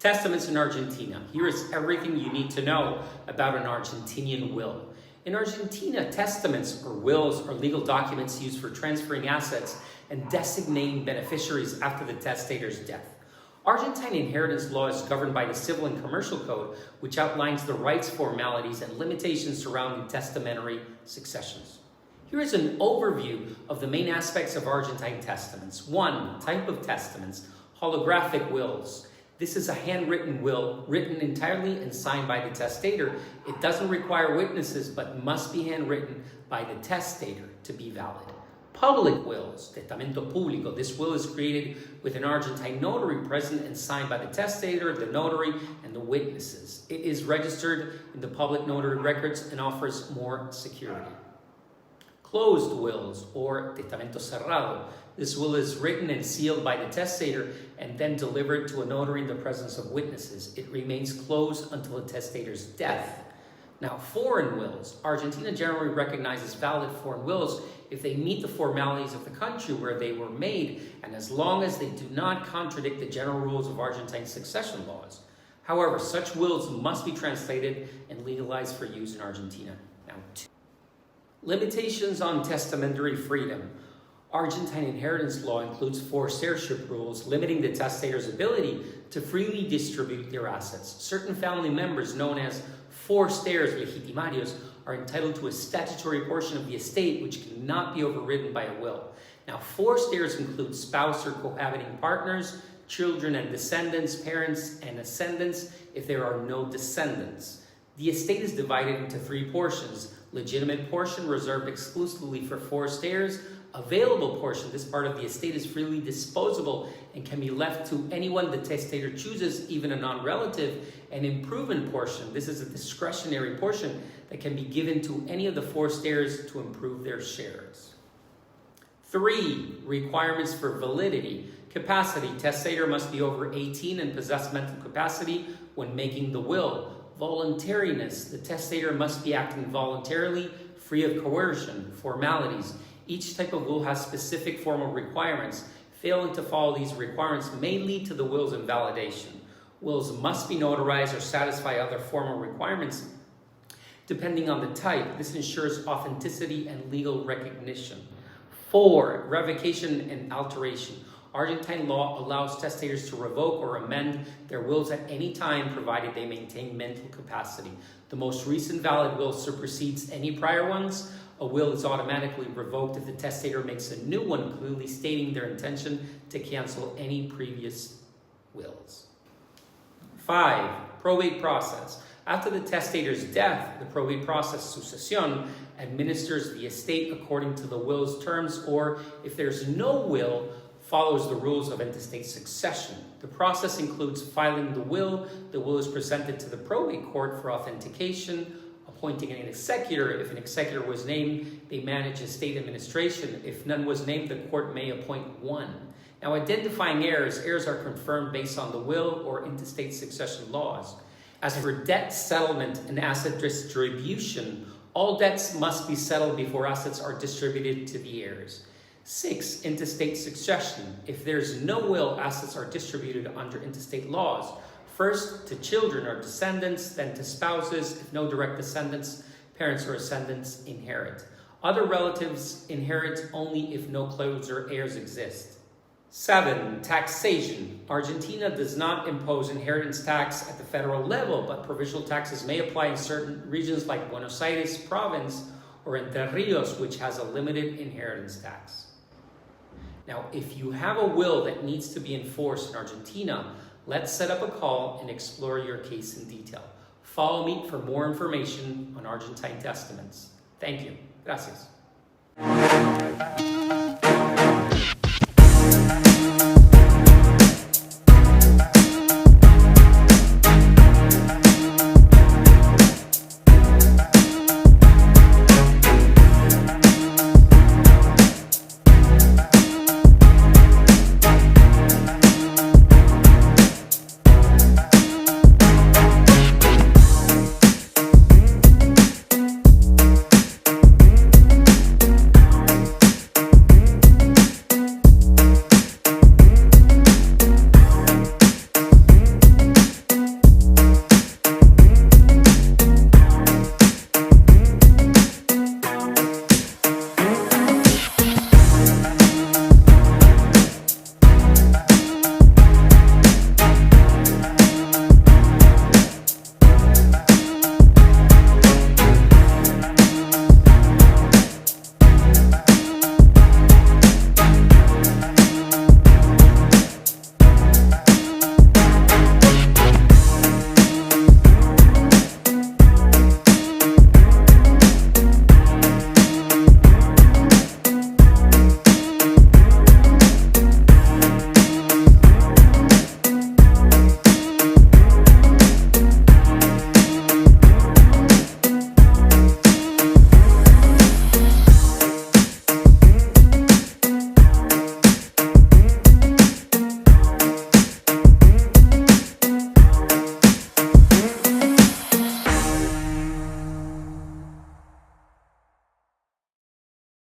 Testaments in Argentina. Here is everything you need to know about an Argentinian will. In Argentina, testaments or wills are legal documents used for transferring assets and designating beneficiaries after the testator's death. Argentine inheritance law is governed by the Civil and Commercial Code, which outlines the rights, formalities, and limitations surrounding testamentary successions. Here is an overview of the main aspects of Argentine testaments. 1. Type of testaments: holographic wills. This is a handwritten will written entirely and signed by the testator. It doesn't require witnesses but must be handwritten by the testator to be valid. Public wills, Testamento Público. This will is created with an Argentine notary present and signed by the testator, the notary, and the witnesses. It is registered in the public notary records and offers more security. Closed wills, or Testamento Cerrado. This will is written and sealed by the testator and then delivered to a notary in the presence of witnesses. It remains closed until the testator's death. Now, foreign wills. Argentina generally recognizes valid foreign wills if they meet the formalities of the country where they were made and as long as they do not contradict the general rules of Argentine succession laws. However, such wills must be translated and legalized for use in Argentina. Now, 2. Limitations on testamentary freedom. Argentine inheritance law includes forced heirship rules limiting the testator's ability to freely distribute their assets. Certain family members, known as forced heirs, legitimarios, are entitled to a statutory portion of the estate which cannot be overridden by a will. Now, forced heirs include spouse or cohabiting partners, children and descendants, parents and ascendants if there are no descendants. The estate is divided into 3 portions: legitimate portion reserved exclusively for forced heirs, available portion, this part of the estate is freely disposable and can be left to anyone the testator chooses, even a non-relative, and improvement portion, this is a discretionary portion that can be given to any of the forced heirs to improve their shares. 3. Requirements for validity. Capacity. Testator must be over 18 and possess mental capacity when making the will. Voluntariness. The testator must be acting voluntarily, free of coercion. Formalities. Each type of will has specific formal requirements. Failing to follow these requirements may lead to the will's invalidation. Wills must be notarized or satisfy other formal requirements. Depending on the type, this ensures authenticity and legal recognition. 4. Revocation and alteration. Argentine law allows testators to revoke or amend their wills at any time, provided they maintain mental capacity. The most recent valid will supersedes any prior ones. A will is automatically revoked if the testator makes a new one, clearly stating their intention to cancel any previous wills. 5. Probate process. After the testator's death, the probate process, sucesión, administers the estate according to the will's terms, or if there's no will, follows the rules of intestate succession. The process includes filing the will. The will is presented to the probate court for authentication, appointing an executor. If an executor was named, they manage estate administration. If none was named, the court may appoint one. Now, identifying heirs. Heirs are confirmed based on the will or intestate succession laws. As for debt settlement and asset distribution, all debts must be settled before assets are distributed to the heirs. 6. Intestate succession. If there's no will, assets are distributed under intestate laws. First to children or descendants, then to spouses. If no direct descendants, parents or ascendants inherit. Other relatives inherit only if no closer heirs exist. 7. Taxation. Argentina does not impose inheritance tax at the federal level, but provincial taxes may apply in certain regions like Buenos Aires province or Entre Rios, which has a limited inheritance tax. Now, if you have a will that needs to be enforced in Argentina, let's set up a call and explore your case in detail. Follow me for more information on Argentine testaments. Thank you. Gracias.